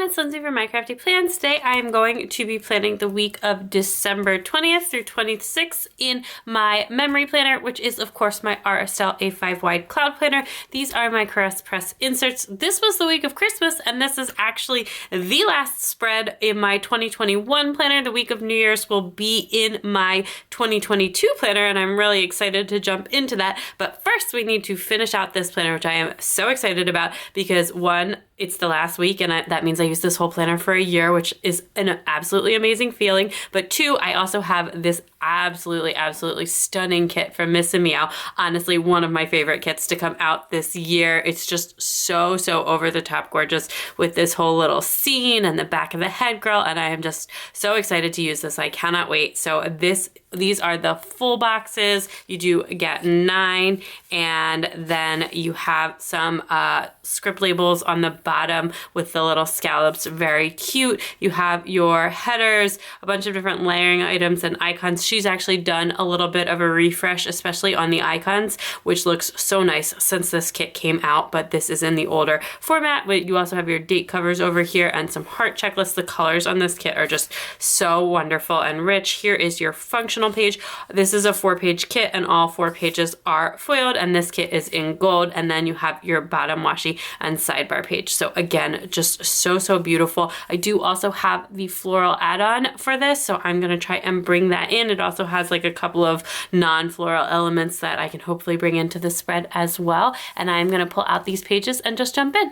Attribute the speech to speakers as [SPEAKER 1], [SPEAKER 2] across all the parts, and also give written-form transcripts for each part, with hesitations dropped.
[SPEAKER 1] it's Lindsay from My Crafty Plans. Today I am going to be planning the week of December 20th through 26th in my memory planner, which is of course my Aura Estelle A5 wide cloud planner. These are my Caress Press inserts. This was the week of Christmas, and this is actually the last spread in my 2021 planner. The week of New Year's will be in my 2022 planner, and I'm really excited to jump into that. But first we need to finish out this planner, which I am so excited about because one, it's the last week, and that means I use this whole planner for a year, which is an absolutely amazing feeling. But two, I also have this absolutely stunning kit from Miss and Meow. Honestly, one of my favorite kits to come out this year. It's just so over the top gorgeous with this whole little scene and the back of the head girl, and I am just so excited to use this. I cannot wait. So these are the full boxes. You do get 9, and then you have some script labels on the bottom with the little scallops. Very cute. You have your headers, a bunch of different layering items and icons. She's actually done a little bit of a refresh, especially on the icons, which looks so nice since this kit came out, but this is in the older format. But you also have your date covers over here and some heart checklists. The colors on this kit are just so wonderful and rich. Here is your functional page. This is a 4-page kit, and all 4 pages are foiled, and this kit is in gold. And then you have your bottom washi and sidebar page. So again, just so beautiful. I do also have the floral add-on for this, so I'm going to try and bring that in. It also has like a couple of non-floral elements that I can hopefully bring into the spread as well. And I'm going to pull out these pages and just jump in.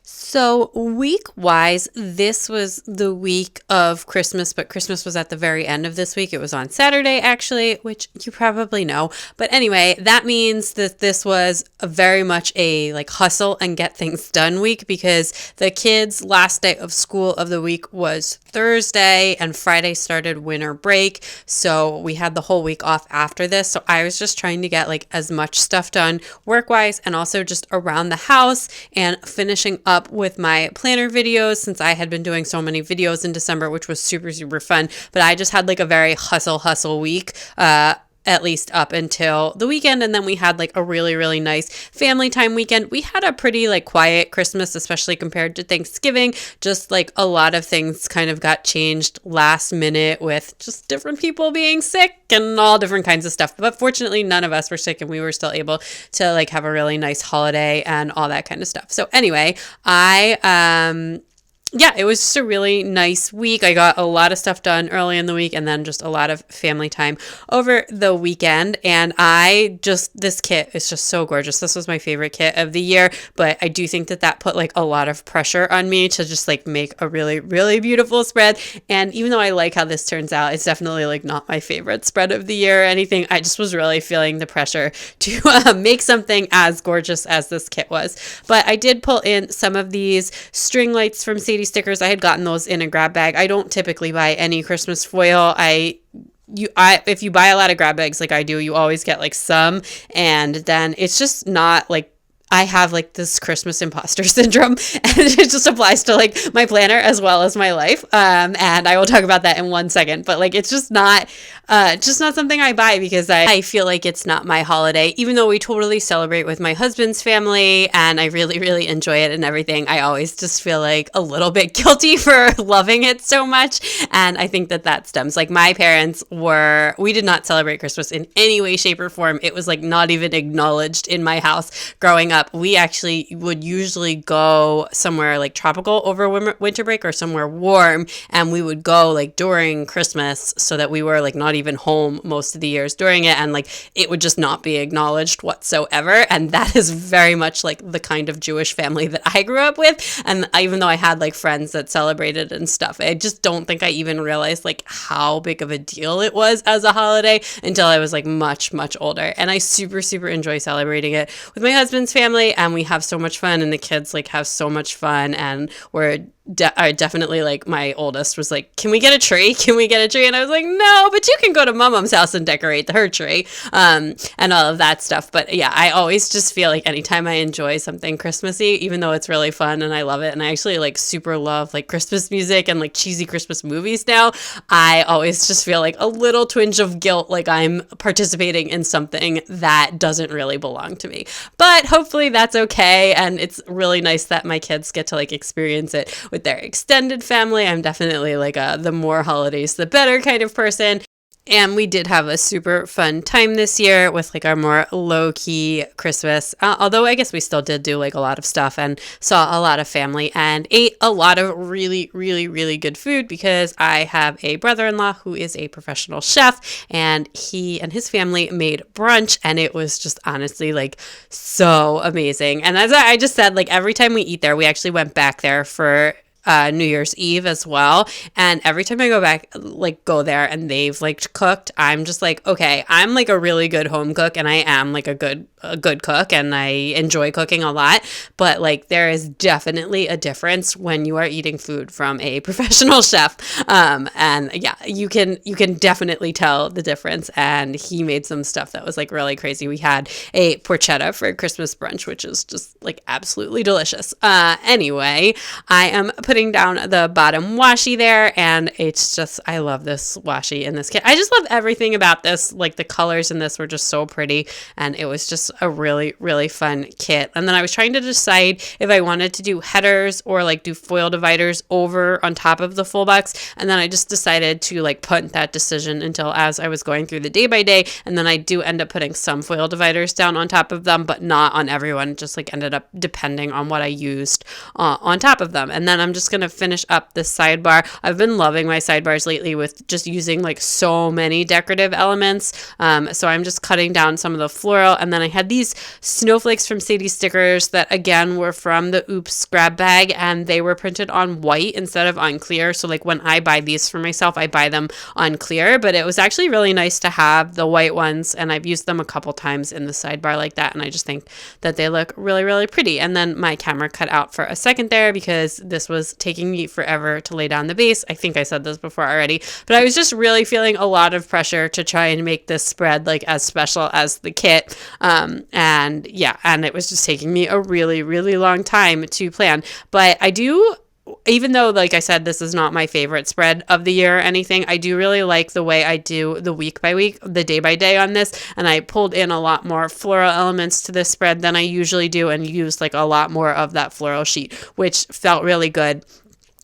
[SPEAKER 1] So week-wise, this was the week of Christmas, but Christmas was at the very end of this week. It was on Saturday, actually, which you probably know. But anyway, that means that this was very much a hustle and get things done week, because the kids' last day of school of the week was Thursday, and Friday started winter break. So we had the whole week off after this. So I was just trying to get as much stuff done work-wise and also just around the house, and finishing up with my planner videos, since I had been doing so many videos in December, which was super fun. But I just had a very hustle week, at least up until the weekend. And then we had a really nice family time weekend. We had a pretty quiet Christmas, especially compared to Thanksgiving. Just a lot of things kind of got changed last minute with just different people being sick and all different kinds of stuff. But fortunately, none of us were sick, and we were still able to have a really nice holiday and all that kind of stuff. So anyway, yeah, it was just a really nice week. I got a lot of stuff done early in the week, and then just a lot of family time over the weekend. And this kit is just so gorgeous. This was my favorite kit of the year, but I do think that put a lot of pressure on me to just make a really beautiful spread. And even though I like how this turns out, it's definitely not my favorite spread of the year or anything. I just was really feeling the pressure to make something as gorgeous as this kit was. But I did pull in some of these string lights from Sadie stickers. I had gotten those in a grab bag. I don't typically buy any Christmas foil. If you buy a lot of grab bags like I do, you always get some, and then it's just not I have this Christmas imposter syndrome, and it just applies to my planner as well as my life. And I will talk about that in one second, but it's just not something I buy because I feel like it's not my holiday, even though we totally celebrate with my husband's family and I really enjoy it and everything. I always just feel a little bit guilty for loving it so much. And I think that stems, my parents we did not celebrate Christmas in any way, shape, or form. It was not even acknowledged in my house growing up. We actually would usually go somewhere tropical over winter break or somewhere warm, and we would go during Christmas so that we were not even home most of the years during it, and it would just not be acknowledged whatsoever. And that is very much the kind of Jewish family that I grew up with. And even though I had friends that celebrated and stuff, I just don't think I even realized how big of a deal it was as a holiday until I was much older. And I super enjoy celebrating it with my husband's family. And we have so much fun, and the kids have so much fun, and we're definitely my oldest was can we get a tree? Can we get a tree? And I was no, but you can go to Mom's house and decorate her tree, and all of that stuff. But yeah, I always just feel anytime I enjoy something Christmassy, even though it's really fun and I love it, and I actually super love Christmas music and cheesy Christmas movies now, I always just feel a little twinge of guilt, I'm participating in something that doesn't really belong to me. But hopefully that's okay, and it's really nice that my kids get to experience it with with their extended family. I'm definitely like the more holidays, the better kind of person. And we did have a super fun time this year with like our more low-key Christmas. Although I guess we still did do like a lot of stuff and saw a lot of family and ate a lot of really, really, really good food because I have a brother-in-law who is a professional chef, and he and his family made brunch, and it was just honestly like so amazing. And as I just said, like every time we eat there, we actually went back there for New Year's Eve as well. And every time I go back, like go there and they've like cooked, I'm just like, okay, I'm like a really good home cook and I am like a good cook and I enjoy cooking a lot. But like there is definitely a difference when you are eating food from a professional chef. And yeah, you can definitely tell the difference. And he made some stuff that was like really crazy. We had a porchetta for Christmas brunch, which is just like absolutely delicious. Anyway, I am putting down the bottom washi there, and it's just, I love this washi in this kit. I just love everything about this. Like the colors in this were just so pretty, and it was just a really, really fun kit. And then I was trying to decide if I wanted to do headers or like do foil dividers over on top of the full box, and then I just decided to like put that decision until as I was going through the day by day, and then I do end up putting some foil dividers down on top of them, but not on everyone. Just like ended up depending on what I used on top of them. And then I'm just going to finish up the sidebar. I've been loving my sidebars lately with just using like so many decorative elements. So I'm just cutting down some of the floral. And then I had these snowflakes from Sadie stickers that again were from the Oops grab bag, and they were printed on white instead of on clear. So like when I buy these for myself, I buy them on clear, but it was actually really nice to have the white ones. And I've used them a couple times in the sidebar like that. And I just think that they look really, really pretty. And then my camera cut out for a second there because this was taking me forever to lay down the base. I think I said this before already, but I was just really feeling a lot of pressure to try and make this spread like as special as the kit. And yeah, and it was just taking me a really, really long time to plan. But I do, even though, like I said, this is not my favorite spread of the year or anything, I do really like the way I do the week by week, the day by day on this. And I pulled in a lot more floral elements to this spread than I usually do and used like a lot more of that floral sheet, which felt really good.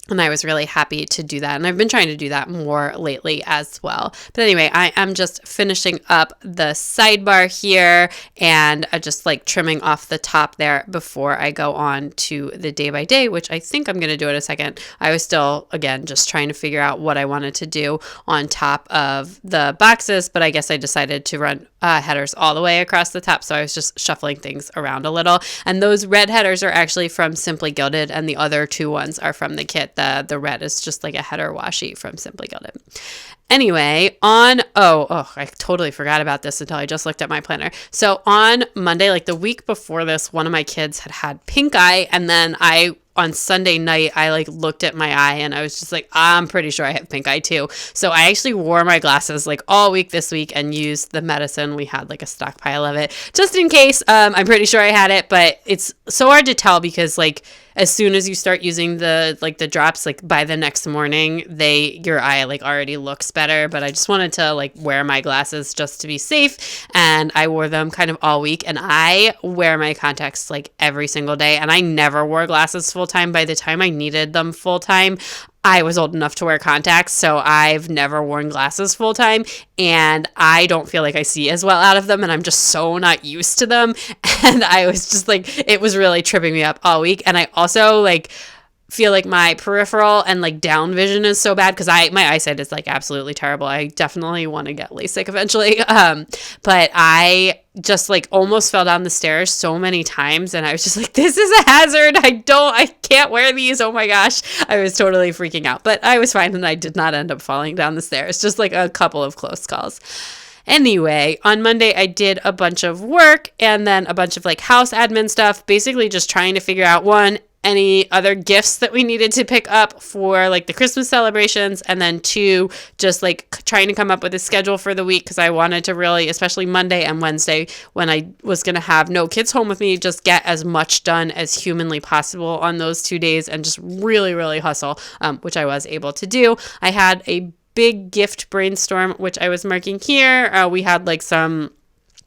[SPEAKER 1] And I was really happy to do that. And I've been trying to do that more lately as well. But anyway, I am just finishing up the sidebar here and just like trimming off the top there before I go on to the day by day, which I think I'm going to do in a second. I was still, again, just trying to figure out what I wanted to do on top of the boxes, but I guess I decided to run headers all the way across the top. So I was just shuffling things around a little. And those red headers are actually from Simply Gilded, and the other two ones are from the kit. The red is just like a header washi from Simply Gilded. Anyway, I totally forgot about this until I just looked at my planner. So on Monday, like the week before this, one of my kids had pink eye, and then on Sunday night, I like looked at my eye and I was just like, I'm pretty sure I have pink eye too. So I actually wore my glasses like all week this week and used the medicine. We had like a stockpile of it just in case. I'm pretty sure I had it, but it's so hard to tell because like as soon as you start using the drops, like by the next morning, your eye like already looks better. But I just wanted to like wear my glasses just to be safe, and I wore them kind of all week. And I wear my contacts like every single day, and I never wore glasses full time. By the time I needed them full time, I was old enough to wear contacts, so I've never worn glasses full time, and I don't feel like I see as well out of them, and I'm just so not used to them. And I was just like, it was really tripping me up all week. And I also like feel like my peripheral and like down vision is so bad because my eyesight is like absolutely terrible. I definitely want to get LASIK eventually. But I just like almost fell down the stairs so many times, and I was just like, this is a hazard. I can't wear these. Oh my gosh. I was totally freaking out, but I was fine, and I did not end up falling down the stairs. Just like a couple of close calls. Anyway, on Monday, I did a bunch of work and then a bunch of like house admin stuff, basically just trying to figure out any other gifts that we needed to pick up for like the Christmas celebrations, and then 2, just like trying to come up with a schedule for the week because I wanted to really, especially Monday and Wednesday when I was going to have no kids home with me, just get as much done as humanly possible on those 2 days and just really, really hustle, which I was able to do. I had a big gift brainstorm, which I was marking here. We had like some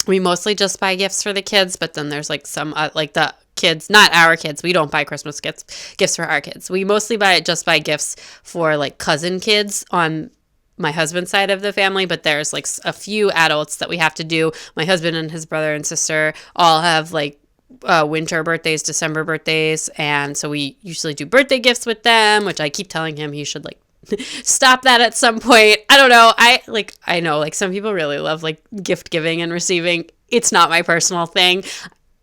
[SPEAKER 2] We mostly just buy gifts for the kids, but then there's like some like the kids, not our kids. We don't buy Christmas gifts for our kids. We mostly buy gifts for like cousin kids on my husband's side of the family, but there's like a few adults that we have to do. My husband and his brother and sister all have like winter birthdays, December birthdays, and so we usually do birthday gifts with them, which I keep telling him he should like stop that at some point. I don't know. I know like some people really love like gift giving and receiving. It's not my personal thing.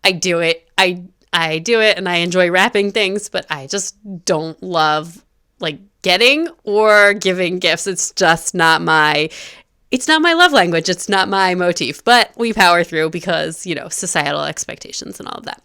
[SPEAKER 2] I do it. I do it and I enjoy wrapping things, but I just don't love like getting or giving gifts. It's not my love language. It's not my motif, but we power through because, societal expectations and all of that.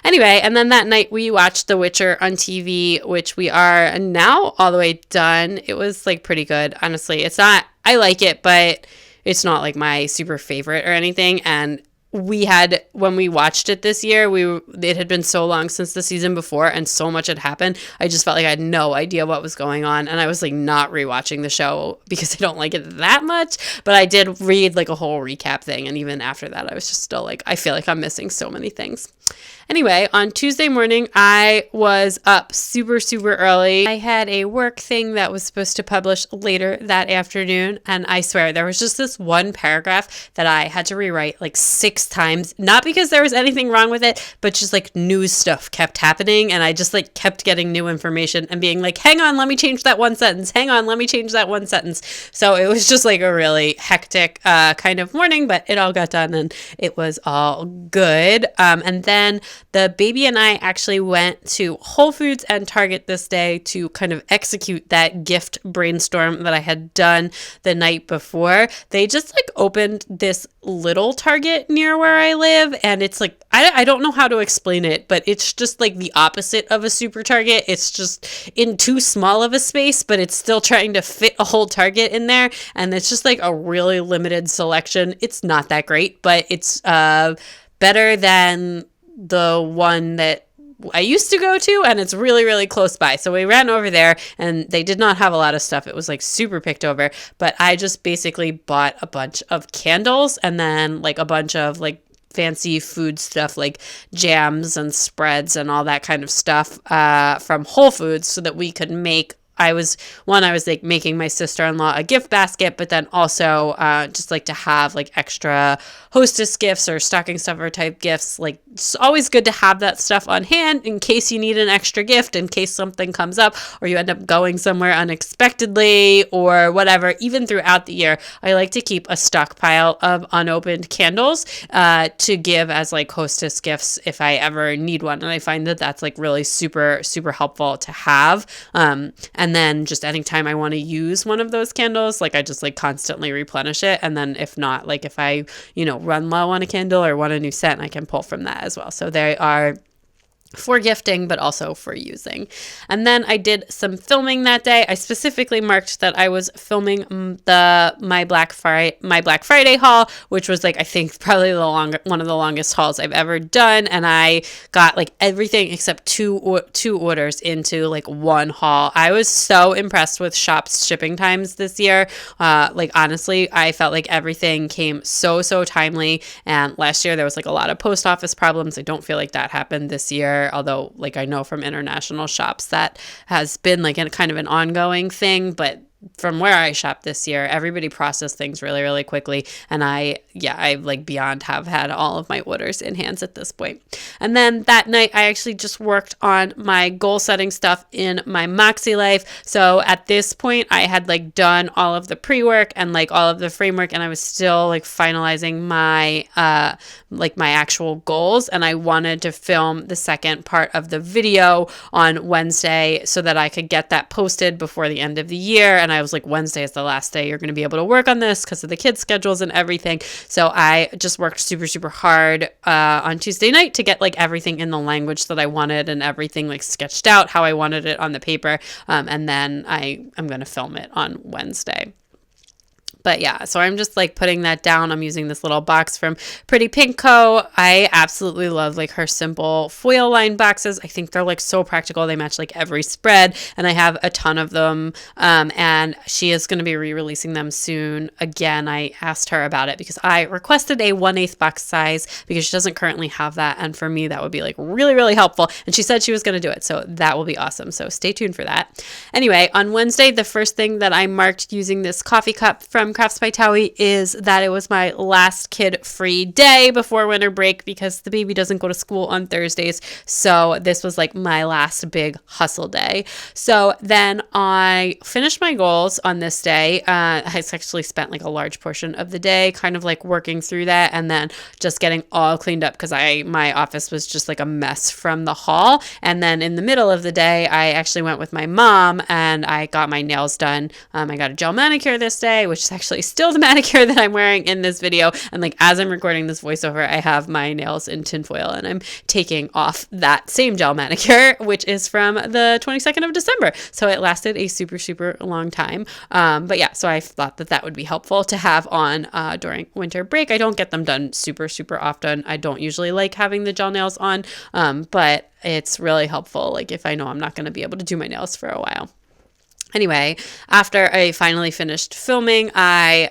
[SPEAKER 2] Anyway, and then that night we watched The Witcher on TV, which we are now all the way done. It was like pretty good. Honestly, I like it, but it's not like my super favorite or anything. And when we watched it this year, it had been so long since the season before and so much had happened. I just felt like I had no idea what was going on. And I was like not rewatching the show because I don't like it that much. But I did read like a whole recap thing. And even after that, I was just still like, I feel like I'm missing so many things. Anyway, on Tuesday morning, I was up super, super early. I had a work thing that was supposed to publish later that afternoon. And I swear there was just this one paragraph that I had to rewrite like 6 times. Not because there was anything wrong with it, but just like news stuff kept happening. And I just like kept getting new information and being like, hang on, let me change that one sentence. Hang on, let me change that one sentence. So it was just like a really hectic kind of morning, but it all got done and it was all good. And then the baby and I actually went to Whole Foods and Target this day to kind of execute that gift brainstorm that I had done the night before. They just like opened this little Target near where I live, and it's like, I don't know how to explain it, but it's just like the opposite of a super Target. It's just in too small of a space, but it's still trying to fit a whole Target in there, and it's just like a really limited selection. It's not that great, but it's better than the one that I used to go to, and it's really, really close by. So we ran over there and they did not have a lot of stuff. It was like super picked over, but I just basically bought a bunch of candles and then like a bunch of like fancy food stuff like jams and spreads and all that kind of stuff from Whole Foods so that we could make I was like making my sister-in-law a gift basket, but then also just like to have like extra hostess gifts or stocking stuffer type gifts. Like it's always good to have that stuff on hand in case you need an extra gift, in case something comes up or you end up going somewhere unexpectedly or whatever. Even throughout the year, I like to keep a stockpile of unopened candles to give as like hostess gifts if I ever need one. And I find that that's like really super, super helpful to have. And then just anytime I want to use one of those candles, like I just like constantly replenish it. And then if not, like if I, run low on a candle or want a new scent, I can pull from that as well. So they are for gifting, but also for using. And then I did some filming that day. I specifically marked that I was filming my Black Friday haul, which was like, I think probably one of the longest hauls I've ever done. And I got like everything except two orders into like one haul. I was so impressed with Shop's shipping times this year. Like honestly, I felt like everything came so timely. And last year there was like a lot of post office problems. I don't feel like that happened this year. Although like I know from international shops that has been like kind of an ongoing thing, but from where I shop this year, everybody processed things really, really quickly. And I like beyond have had all of my orders in hands at this point. And then that night, I actually just worked on my goal setting stuff in my Moxie life. So at this point, I had like done all of the pre-work and like all of the framework, and I was still like finalizing my my actual goals. And I wanted to film the second part of the video on Wednesday so that I could get that posted before the end of the year. And I was like, Wednesday is the last day you're going to be able to work on this because of the kids' schedules and everything. So I just worked super, super hard on Tuesday night to get like everything in the language that I wanted and everything like sketched out how I wanted it on the paper. And then I'm going to film it on Wednesday. But yeah, so I'm just like putting that down. I'm using this little box from Pretty Pink Co. I absolutely love like her simple foil lined boxes. I think they're like so practical. They match like every spread, and I have a ton of them. And she is going to be re-releasing them soon. Again, I asked her about it because I requested a 1/8 box size because she doesn't currently have that. And for me, that would be like really, really helpful. And she said she was going to do it. So that will be awesome. So stay tuned for that. Anyway, on Wednesday, the first thing that I marked using this coffee cup from Crafts by Towie is that it was my last kid-free day before winter break because the baby doesn't go to school on Thursdays. So this was like my last big hustle day. So then I finished my goals on this day. I actually spent like a large portion of the day kind of like working through that and then just getting all cleaned up because my office was just like a mess from the haul. And then in the middle of the day, I actually went with my mom and I got my nails done. I got a gel manicure this day, which is actually still the manicure that I'm wearing in this video. And like as I'm recording this voiceover, I have my nails in tinfoil and I'm taking off that same gel manicure, which is from the 22nd of December. So it lasted a super, super long time. But yeah, so I thought that would be helpful to have on during winter break. I don't get them done super, super often. I don't usually like having the gel nails on, but it's really helpful. Like if I know I'm not going to be able to do my nails for a while. Anyway, after I finally finished filming, I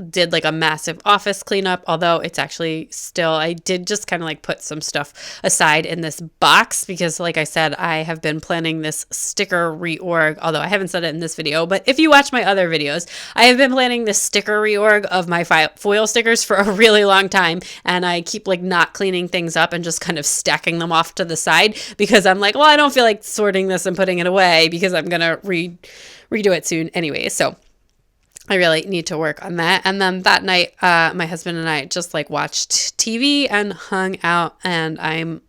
[SPEAKER 2] did like a massive office cleanup, although it's actually still, I did just kind of like put some stuff aside in this box because like I said, I have been planning this sticker reorg, although I haven't said it in this video, but if you watch my other videos, I have been planning this sticker reorg of my foil stickers for a really long time, and I keep like not cleaning things up and just kind of stacking them off to the side because I'm like, well, I don't feel like sorting this and putting it away because I'm gonna redo it soon anyway. So I really need to work on that. And then that night, my husband and I just like watched TV and hung out, and I'm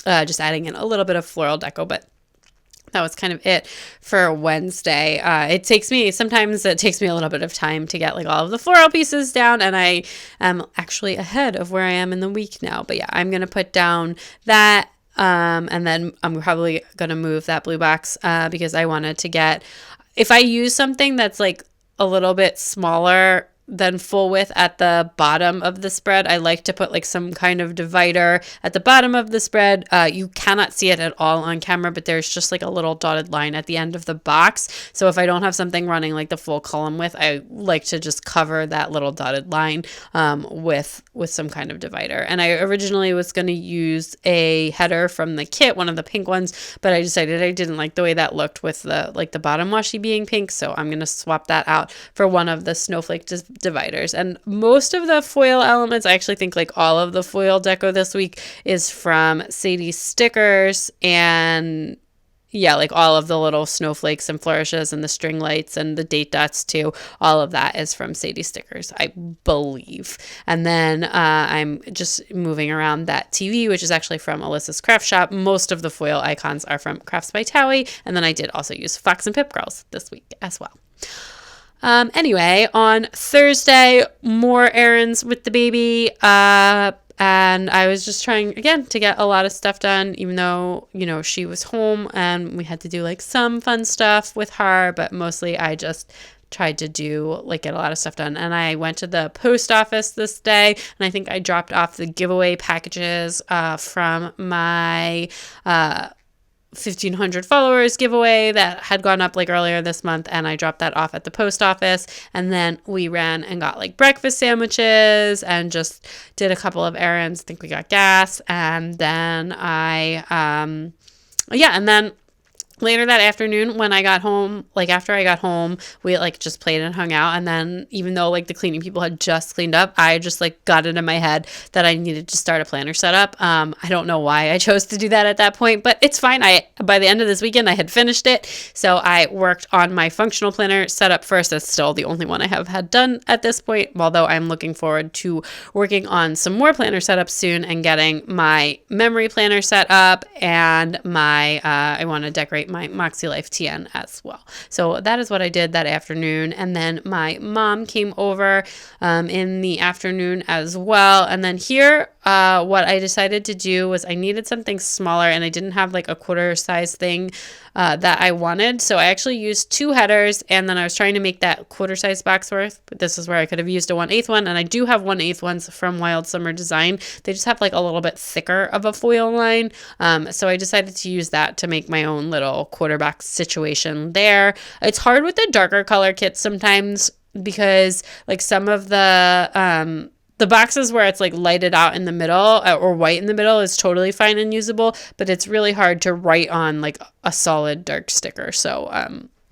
[SPEAKER 2] just adding in a little bit of floral deco, but that was kind of it for Wednesday. Sometimes it takes me a little bit of time to get like all of the floral pieces down, and I am actually ahead of where I am in the week now. But yeah, I'm going to put down that. And then I'm probably going to move that blue box because I wanted to get, if I use something that's like a little bit smaller than full width at the bottom of the spread, I like to put like some kind of divider at the bottom of the spread. You cannot see it at all on camera, but there's just like a little dotted line at the end of the box. So if I don't have something running like the full column width, I like to just cover that little dotted line with some kind of divider. And I originally was going to use a header from the kit, one of the pink ones, but I decided I didn't like the way that looked with the bottom washi being pink. So I'm going to swap that out for one of the snowflake dividers. And most of the foil elements, I actually think like all of the foil deco this week is from Sadie Stickers, and yeah, like all of the little snowflakes and flourishes and the string lights and the date dots too, all of that is from Sadie Stickers, I believe. And then I'm just moving around that TV, which is actually from Alyssa's Craft Shop. Most of the foil icons are from Crafts by Towie, and then I did also use Fox and Pip Girls this week as well. Anyway, on Thursday, more errands with the baby, and I was just trying, again, to get a lot of stuff done, even though, she was home, and we had to do, like, some fun stuff with her, but mostly I just tried to get a lot of stuff done. And I went to the post office this day, and I think I dropped off the giveaway packages from my 1,500 followers giveaway that had gone up like earlier this month, and I dropped that off at the post office, and then we ran and got like breakfast sandwiches and just did a couple of errands. I think we got gas, and then and then later that afternoon when I got home, after I got home, we just played and hung out. And then even though the cleaning people had just cleaned up, I just got it in my head that I needed to start a planner setup. I don't know why I chose to do that at that point, but it's fine. By the end of this weekend, I had finished it. So I worked on my functional planner setup first. That's still the only one I have had done at this point, although I'm looking forward to working on some more planner setups soon and getting my memory planner set up, and I want to decorate my Moxie Life TN as well. So that is what I did that afternoon. And then my mom came over in the afternoon as well. And then here what I decided to do was I needed something smaller, and I didn't have like a quarter size thing that I wanted. So I actually used 2 headers, and then I was trying to make that quarter size box worth, but this is where I could have used a 1/8 one. And I do have 1/8 ones from Wild Summer Design. They just have like a little bit thicker of a foil line. So I decided to use that to make my own little quarter box situation there. It's hard with the darker color kits sometimes because like some of the boxes where it's like lighted out in the middle or white in the middle is totally fine and usable, but it's really hard to write on like a solid dark sticker. So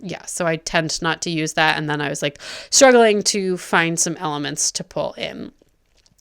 [SPEAKER 2] yeah, so I tend not to use that. And then I was like struggling to find some elements to pull in.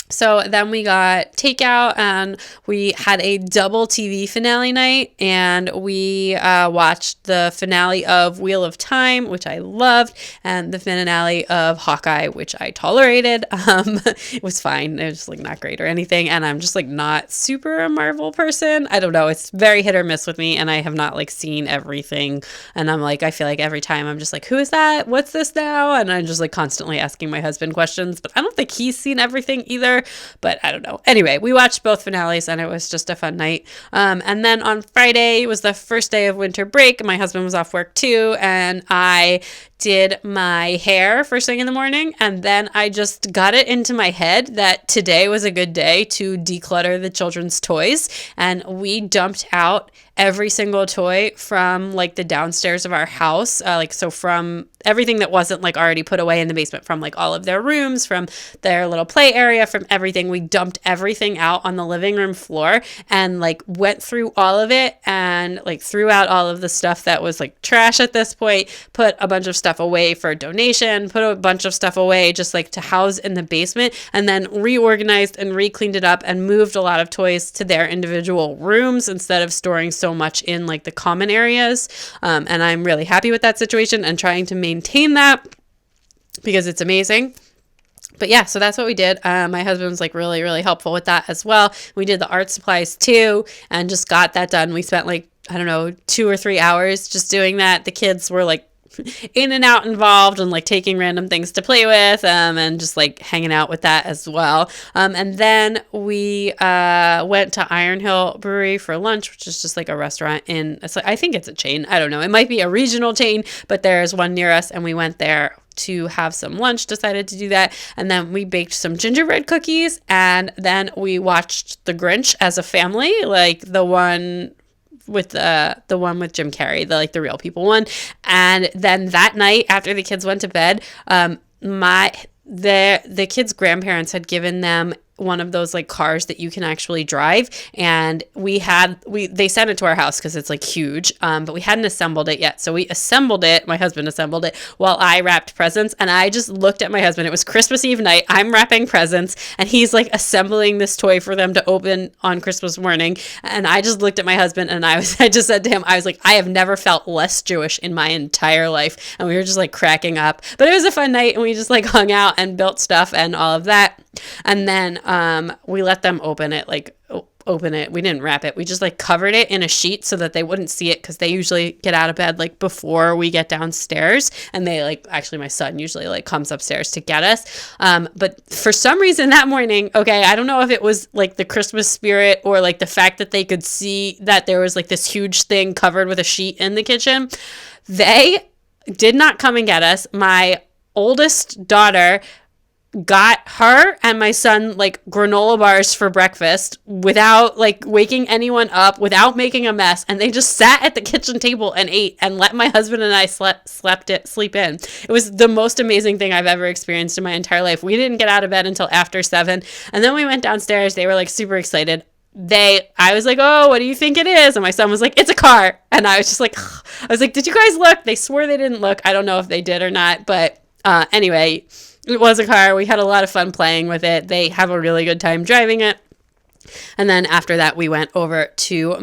[SPEAKER 2] So then we got takeout, and we had a double TV finale night, and we watched the finale of Wheel of Time, which I loved, and the finale of Hawkeye, which I tolerated. It was fine. It was like not great or anything, and I'm just like not super a Marvel person. I don't know. It's very hit or miss with me, and I have not like seen everything, and I'm like, I feel like every time I'm just like, who is that? What's this now? And I'm just like constantly asking my husband questions, but I don't think he's seen everything either. But I don't know. Anyway, we watched both finales, and it was just a fun night. And then on Friday was the first day of winter break. My husband was off work too, and I did my hair first thing in the morning, and then I just got it into my head that today was a good day to declutter the children's toys, and we dumped out every single toy from like the downstairs of our house, so from everything that wasn't like already put away in the basement, from like all of their rooms, from their little play area, from everything. We dumped everything out on the living room floor and like went through all of it and like threw out all of the stuff that was like trash at this point, put a bunch of stuff away for donation, put a bunch of stuff away just like to house in the basement, and then reorganized and re-cleaned it up and moved a lot of toys to their individual rooms instead of storing so much in like the common areas. And I'm really happy with that situation and trying to maintain that because it's amazing. But yeah, so that's what we did. My husband was like really, really helpful with that as well. We did the art supplies too and just got that done. We spent like, I don't know, 2 or 3 hours just doing that. The kids were like in and out involved and like taking random things to play with and just like hanging out with that as well. And then we went to Iron Hill Brewery for lunch, which is just like a restaurant I think it's a chain. I don't know. It might be a regional chain, but there's one near us, and we went there to have some lunch, decided to do that. And then we baked some gingerbread cookies, and then we watched The Grinch as a family, like the one with Jim Carrey, the real people one. And then that night after the kids went to bed, the kids' grandparents had given them one of those like cars that you can actually drive, and they sent it to our house because it's like huge, but we hadn't assembled it yet. So we assembled it. My husband assembled it while I wrapped presents, and I just looked at my husband. It was Christmas Eve night. I'm wrapping presents, and he's like assembling this toy for them to open on Christmas morning. And I just looked at my husband, and I just said to him, I was like, I have never felt less Jewish in my entire life. And we were just like cracking up, but it was a fun night, and we just like hung out and built stuff and all of that. And then we let them open it. We didn't wrap it. We just like covered it in a sheet so that they wouldn't see it, because they usually get out of bed like before we get downstairs, and they actually my son usually like comes upstairs to get us. But for some reason that morning, okay, I don't know if it was like the Christmas spirit or like the fact that they could see that there was like this huge thing covered with a sheet in the kitchen. They did not come and get us. My oldest daughter got her and my son like granola bars for breakfast without like waking anyone up, without making a mess, and they just sat at the kitchen table and ate and let my husband and I sleep in. It was the most amazing thing I've ever experienced in my entire life. We didn't get out of bed until after 7, and then we went downstairs. They were like super excited. I was like, oh, what do you think it is? And my son was like, it's a car. And I was just like, ugh. I was like, did you guys look? They swore they didn't look. I don't know if they did or not, but anyway, it was a car. We had a lot of fun playing with it. They have a really good time driving it. And then after that, we went over to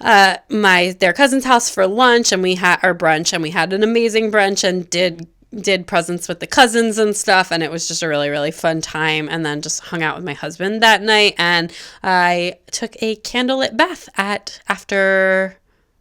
[SPEAKER 2] their cousin's house for lunch, and we had our brunch, and we had an amazing brunch and did presents with the cousins and stuff, and it was just a really, really fun time. And then just hung out with my husband that night, and I took a candlelit bath after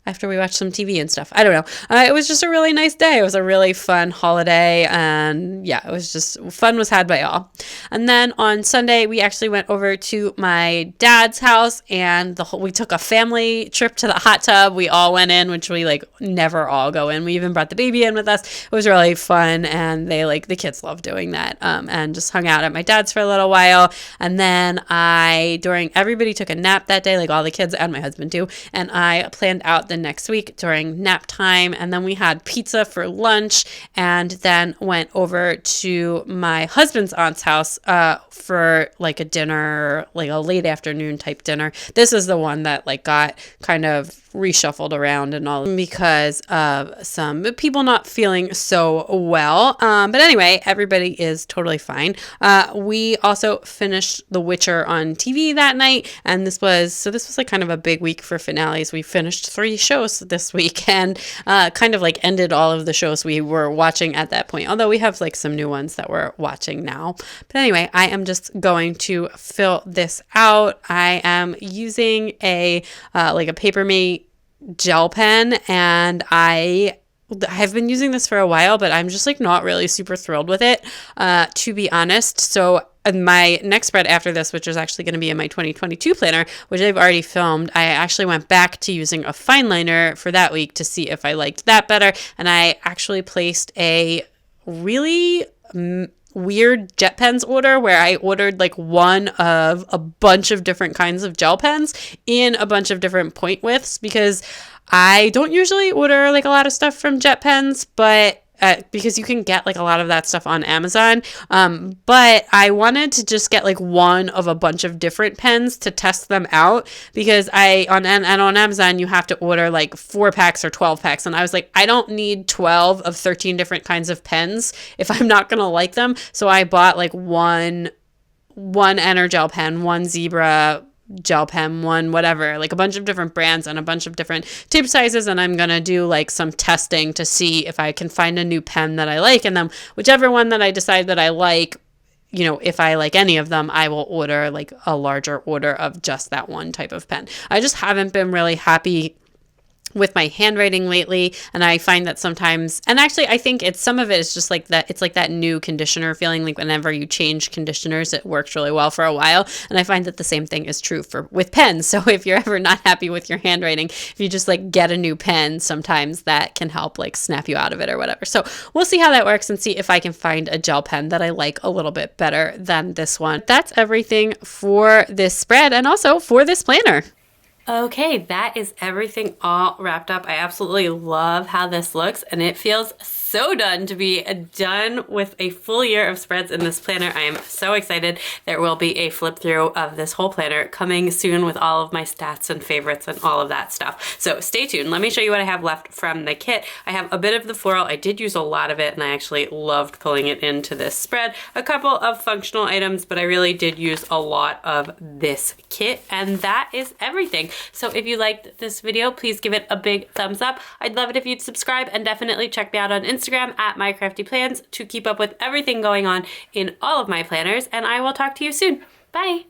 [SPEAKER 2] after we watched some TV and stuff. I don't know. It was just a really nice day. It was a really fun holiday, and yeah, it was just fun was had by all. And then on Sunday, we actually went over to my dad's house, and we took a family trip to the hot tub. We all went in, which we like never all go in. We even brought the baby in with us. It was really fun, and the kids love doing that. And just hung out at my dad's for a little while, and then everybody took a nap that day, like all the kids and my husband too, and I planned out the next week during nap time, and then we had pizza for lunch, and then went over to my husband's aunt's house for like a dinner, like a late afternoon type dinner. This is the one that like got kind of reshuffled around and all because of some people not feeling so well. But anyway, everybody is totally fine. We also finished The Witcher on TV that night, and this was like kind of a big week for finales. We finished 3 shows this week and kind of like ended all of the shows we were watching at that point, although we have like some new ones that we're watching now. But anyway, I am just going to fill this out. I am using a Papermate gel pen, and I have been using this for a while, but I'm just like not really super thrilled with it, to be honest. So my next spread after this, which is actually going to be in my 2022 planner, which I've already filmed, I actually went back to using a fine liner for that week to see if I liked that better. And I actually placed a really weird jet pens order where I ordered like one of a bunch of different kinds of gel pens in a bunch of different point widths, because I don't usually order like a lot of stuff from jet pens, but because you can get like a lot of that stuff on Amazon. But I wanted to just get like one of a bunch of different pens to test them out, because on Amazon you have to order like 4 packs or 12 packs. And I was like, I don't need 12 of 13 different kinds of pens if I'm not going to like them. So I bought like one Energel pen, one Zebra gel pen, one whatever, like a bunch of different brands and a bunch of different tip sizes, and I'm gonna do like some testing to see if I can find a new pen that I like, and then whichever one that I decide that I like, if I like any of them, I will order like a larger order of just that one type of pen. I just haven't been really happy with my handwriting lately, and I find that sometimes, and actually I think some of it is just like that, it's like that new conditioner feeling, like whenever you change conditioners it works really well for a while, and I find that the same thing is true with pens. So if you're ever not happy with your handwriting, if you just like get a new pen, sometimes that can help like snap you out of it or whatever. So we'll see how that works and see if I can find a gel pen that I like a little bit better than this one. That's everything for this spread and also for this planner.
[SPEAKER 1] Okay, that is everything all wrapped up. I absolutely love how this looks, and it feels so done to be done with a full year of spreads in this planner. I am so excited. There will be a flip through of this whole planner coming soon with all of my stats and favorites and all of that stuff. So stay tuned. Let me show you what I have left from the kit. I have a bit of the floral. I did use a lot of it, and I actually loved pulling it into this spread. A couple of functional items, but I really did use a lot of this kit, and that is everything. So if you liked this video, please give it a big thumbs up. I'd love it if you'd subscribe, and definitely check me out on Instagram at mycraftyplans to keep up with everything going on in all of my planners, and I will talk to you soon. Bye!